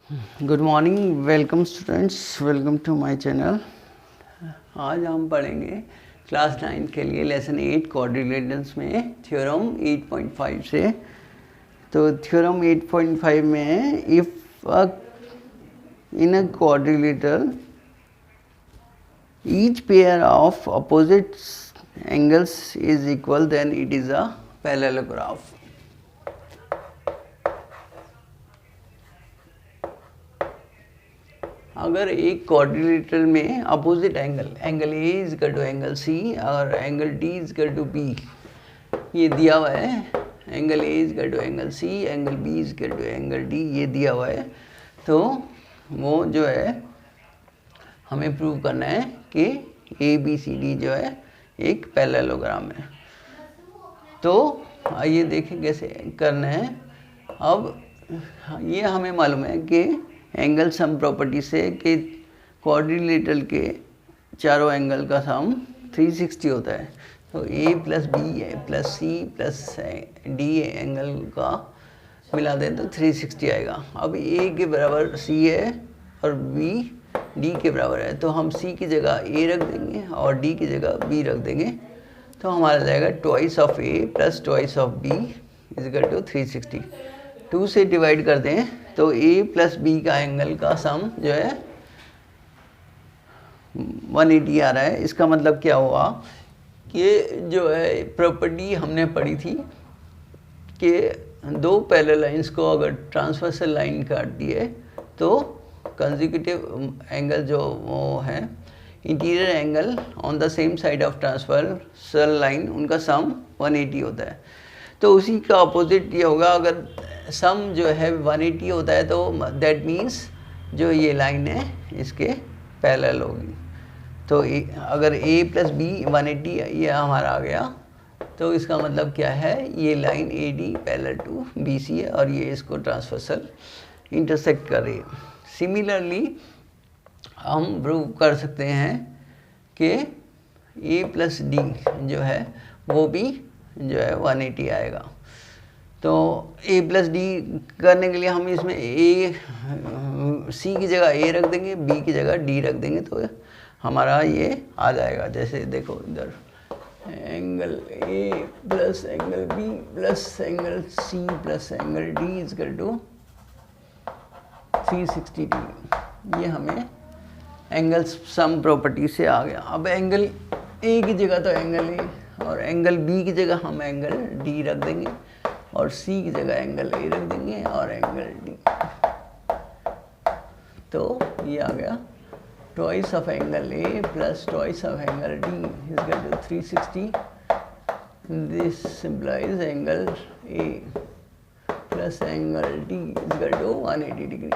Good morning, welcome students, welcome to my channel. आज हम पढ़ेंगे क्लास 9 के लिए लेसन 8 कोऑर्डिनेटर्स में थ्योरम 8.5 से। तो थ्योरम 8.5 में if in a coordinator each pair of opposite angles is equal then it is a parallelogram. अगर एक कोऑर्डिनेटर में opposite angle A is equal to angle C और angle D is equal to B ये दिया हुआ है, angle A is equal to angle C, angle B is equal to angle D ये दिया हुआ है, तो वो जो है हमें प्रूव करना है कि ए बी सी डी जो है एक पैरेललोग्राम है। तो आइए देखें कैसे करना है। अब ये हमें मालूम है कि एंगल सम प्रॉपर्टी से कि कोऑर्डिनेटर के चारों एंगल का सम 360 होता है। तो A plus B plus C plus D angle का मिला दें तो 360 आएगा। अब ए के बराबर सी है और बी डी के बराबर है, तो हम सी की जगह ए रख देंगे और डी की जगह बी रख देंगे, तो हमारा जाएगा twice of A plus twice of B is equal to 360। 2 से डिवाइड कर दें तो a प्लस बी का एंगल का सम जो है 180 आ रहा है। इसका मतलब क्या हुआ कि जो है प्रॉपर्टी हमने पढ़ी थी कि दो पैरेलल लाइंस को अगर ट्रांसवर्सल लाइन काट दिए तो कंसेक्यूटिव एंगल जो वो है interior angle on the same side of transversal line उनका सम 180 होता है। तो उसी का अपोजिट ये होगा, अगर सम जो है 180 होता है तो दैट मीन्स जो ये लाइन है इसके पैरेलल होगी। तो अगर a प्लस बी 180 ये हमारा आ गया, तो इसका मतलब क्या है, ये line A D parallel to B C है और ये इसको ट्रांसवर्सल इंटरसेक्ट कर रही है। सिमिलरली हम प्रूव कर सकते हैं कि a प्लस डी जो है वो भी जो है 180 आएगा। तो a प्लस डी करने के लिए हम इसमें सी की जगह a रख देंगे, b की जगह d रख देंगे, तो हमारा ये आ जाएगा। जैसे देखो इधर angle a plus angle b plus angle c plus angle d is equal to 360 degree. ये हमें एंगल सम प्रॉपर्टी से आ गया। अब एंगल a की जगह तो एंगल a और एंगल b की जगह हम एंगल d रख देंगे और c की जगह एंगल a रख देंगे और एंगल d। तो ये आ गया twice of angle a plus twice of angle d is equal to 360। This implies angle a plus angle d is equal to 180 degree.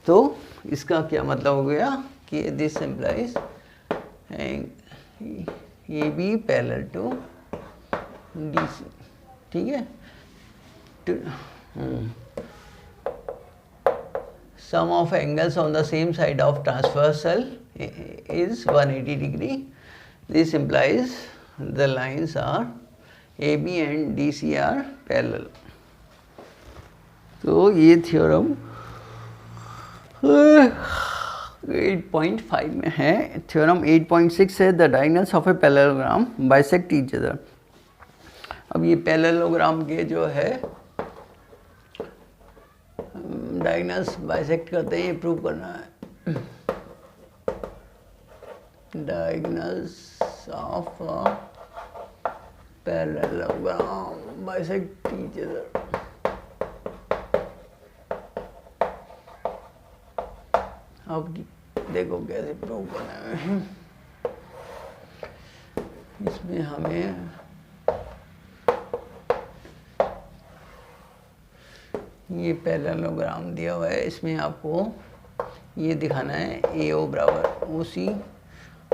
तो इसका क्या मतलब हो गया कि this implies A B parallel to D C. ठीक है, sum of angles on the same side of transversal is 180 degree. This implies the lines are A B and D C are parallel. तो ये theorem 8.5 में है। Theorem 8.6 है, the diagonals of a parallelogram bisect each other. अब ये parallelogram के जो है डायगोनल्स बाइसेक्ट करते हैं, ये प्रूव करना है। Diagonals of parallelogram bisect each other. अब देखो कैसे प्रूव करना है। इसमें हमें ये पैरेललोग्राम दिया हुआ है, इसमें आपको ये दिखाना है ए ओ बराबर ओ सी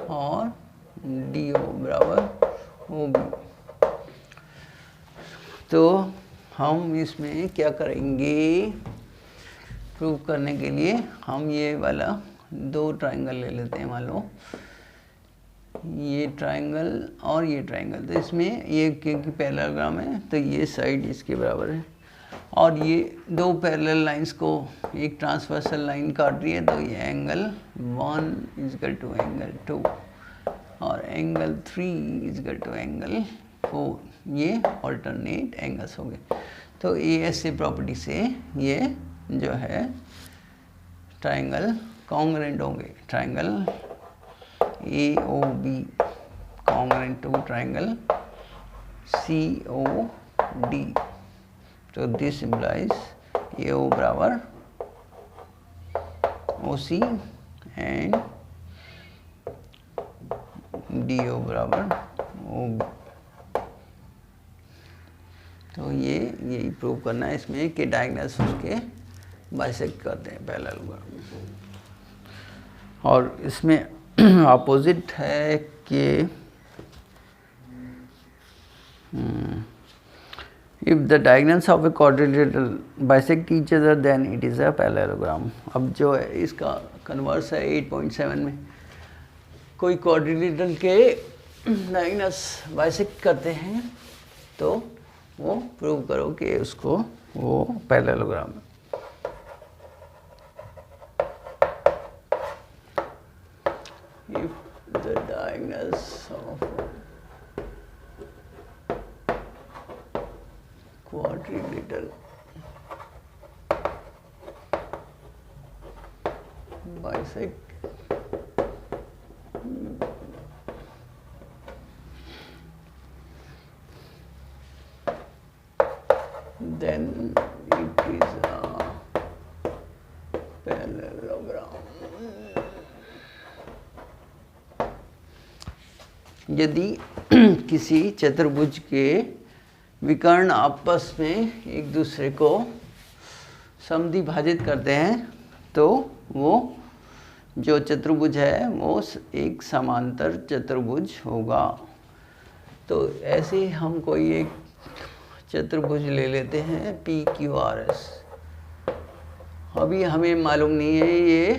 और डी ओ बराबर ओ बी। तो हम इसमें क्या करेंगे, प्रूव करने के लिए हम ये वाला दो ट्रायंगल ले लेते हैं। मान लो ये ट्रायंगल और ये ट्रायंगल, तो इसमें ये क्योंकि पैरेललोग्राम है तो ये साइड इसके बराबर है और ये दो पैरेलल लाइंस को एक ट्रांसवर्सल लाइन काट रही है, तो ये angle 1 is equal to angle 2 और angle 3 is equal to angle 4, ये ऑल्टरनेट एंगल्स हो गए। तो AS से प्रॉपर्टी से ये जो है ट्राइंगल कॉन्ग्रुएंट होंगे, triangle AOB congruent to triangle COD। तो दिस इम्प्लाइज AO बराबर OC एंड DO बराबर OB। तो ये यही प्रूव करना है इसमें कि डायगोनल्स उसके बाइसेक्ट करते हैं पैरेलल। और इसमें अपोजिट है कि if the diagonals of a quadrilateral bisect each other than it is a parallelogram. अब जो है इसका कन्वर्स है 8.7 में, कोई क्वाड्रिलेटरल के डायगोनल्स बाइसेक्ट करते हैं तो वो प्रूव करो कि उसको वो पैरेललोग्राम है। If the diagonals of quadrilateral bisect then it is a parallelogram। यदि किसी चतुर्भुज के विकर्ण आपस में एक दूसरे को समद्विभाजित करते हैं तो वो जो चतुर्भुज है वो एक समांतर चतुर्भुज होगा। तो ऐसे ही हम कोई एक चतुर्भुज ले लेते हैं PQRS। अभी हमें मालूम नहीं है ये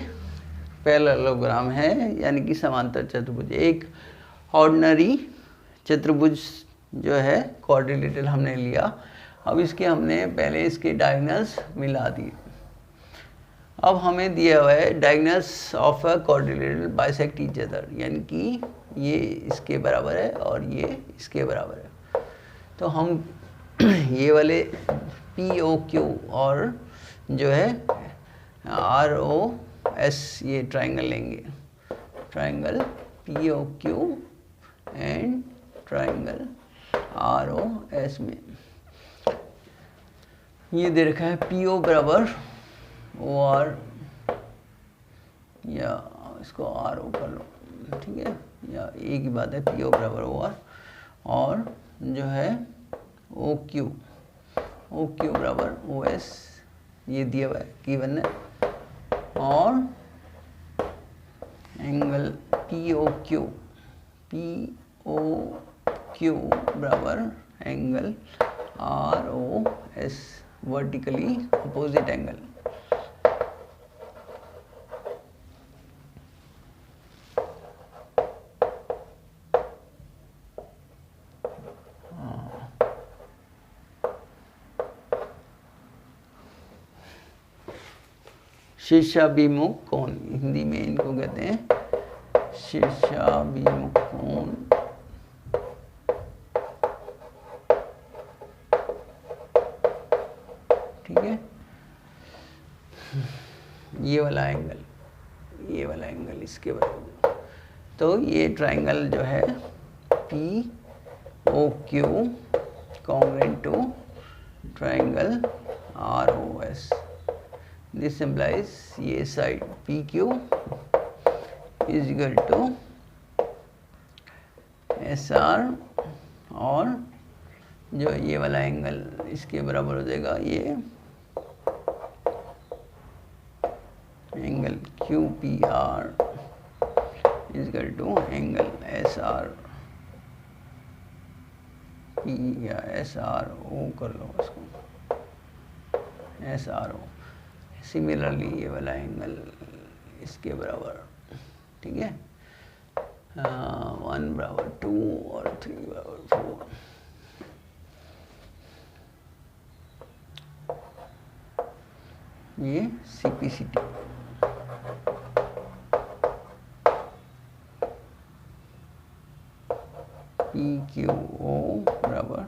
पैरेललोग्राम है यानी कि समांतर चतुर्भुज। एक ऑर्डिनरी चतुर्भुज जो है क्वाड्रिलेटरल हमने लिया, अब इसके हमने पहले इसके डायगोनल्स मिला दिए। अब हमें दिया हुआ है diagonals of a quadrilateral bisect each other, यानी कि ये इसके बराबर है और ये इसके बराबर है। तो हम ये वाले POQ और जो है ROS ये ट्राइंगल लेंगे, triangle POQ and triangle ROS में ये दे रखा है PO बराबर OR, या इसको RO कर लो, ठीक है, या एक ही बात है, PO बराबर OR और जो है OQ बराबर OS ये दिया हुआ है गिवन है, और एंगल POQ बराबर angle ROS vertically opposite angle. शीर्षाभिमुख कोण, हिंदी में इनको कहते हैं शीर्षाभिमुख कोण। ठीक है, ये वाला एंगल इसके बराबर। तो ये ट्राइंगल जो है POQ congruent to triangle ROS। This implies ये side PQ is equal to SR और जो ये वाला एंगल इसके बराबर हो जाएगा, ये angle QPR is equal to angle SR P या SRO कर लो इसको, SRO। सिमिलरली ये वाला एंगल इसके बराबर, ठीक है, 1 बराबर 2 और 3 बराबर 4। ये CPCT। PQO बराबर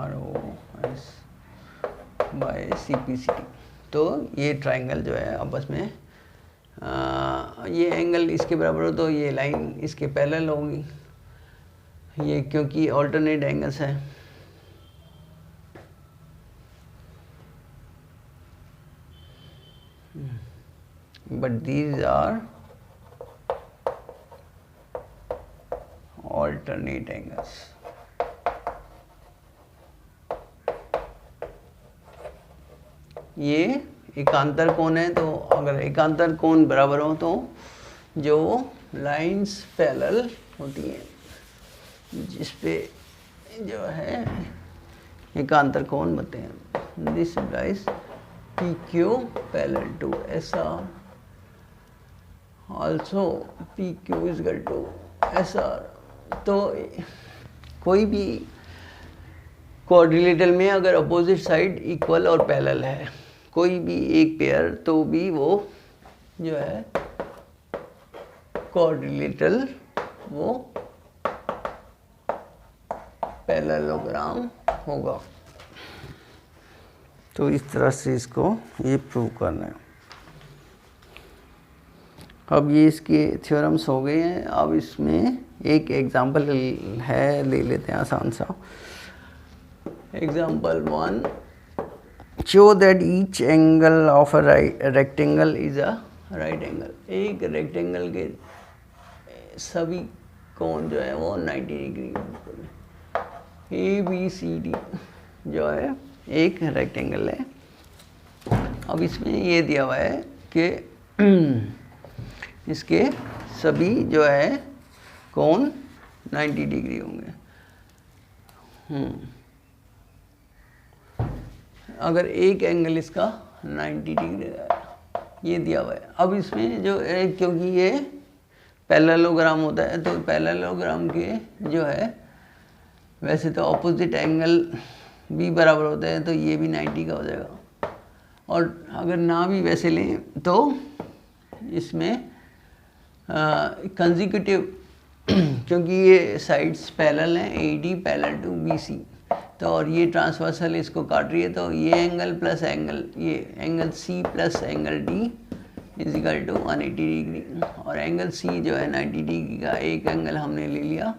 ROS बाय CPCT। तो ये ट्राइंगल जो है आपस में ये एंगल इसके बराबर हो तो ये लाइन इसके पैरेलल होगी, ये क्योंकि ऑल्टरनेट एंगल्स है। But these are alternate angles. ये एकांतर कोण है, तो अगर एकांतर कोण बराबर हो तो जो लाइंस पैरेलल होती हैं जिस पे जो है एकांतर कोण बनते हैं, this implies PQ parallel to SR, also PQ is equal to SR। तो कोई भी क्वाड्रिलेटरल में अगर अपोजिट साइड इक्वल और पैरेलल है, कोई भी एक पेयर, तो भी वो जो है क्वाड्रिलेटरल वो पैरेललोग्राम होगा। तो इस तरह से इसको ये प्रूव करना है। अब ये इसके थ्योरम्स हो गए हैं। अब इसमें एक एग्जांपल है, ले लेते हैं आसान सा। Example 1, show that each angle of a rectangle is a right angle। एक रेक्टेंगल के सभी कोण जो है वो 90 डिग्री। ABCD जो है एक रेक्टेंगल है। अब इसमें ये दिया हुआ है कि इसके सभी जो है कोण 90 डिग्री होंगे। अगर एक एंगल इसका 90 डिग्री है, ये दिया हुआ है। अब इसमें जो है, क्योंकि ये पैरेललोग्राम होता है, तो पैरेललोग्राम के जो है वैसे तो अपोजिट एंगल भी बराबर होते हैं, तो ये भी 90 का हो जाएगा। और अगर ना भी वैसे लें तो इसमें कंसेक्यूटिव क्योंकि ये साइड्स पैरेलल हैं, AD पैरेलल टू BC, तो और ये ट्रांसवर्सल इसको काट रही है, तो ये एंगल प्लस एंगल, ये angle C plus angle D is equal to 180 degree. और एंगल C जो है 90 डिग्री का एक एंगल हमने ले लिया,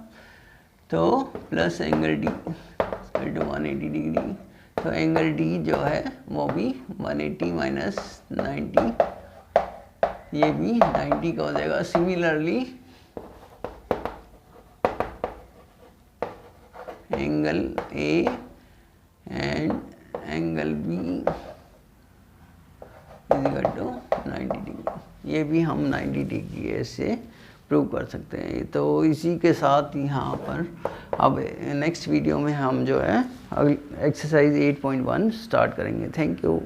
तो plus angle D equal to 180 degree. तो एंगल D जो है वो भी 180 माइनस 90, ये भी 90 का हो जाएगा। Similarly angle A and angle B is equal to 90 degree. ये भी हम 90 डिग्री से प्रूव कर सकते हैं। तो इसी के साथ यहाँ पर अब नेक्स्ट वीडियो में हम जो है एक्सरसाइज 8.1 स्टार्ट करेंगे। Thank you.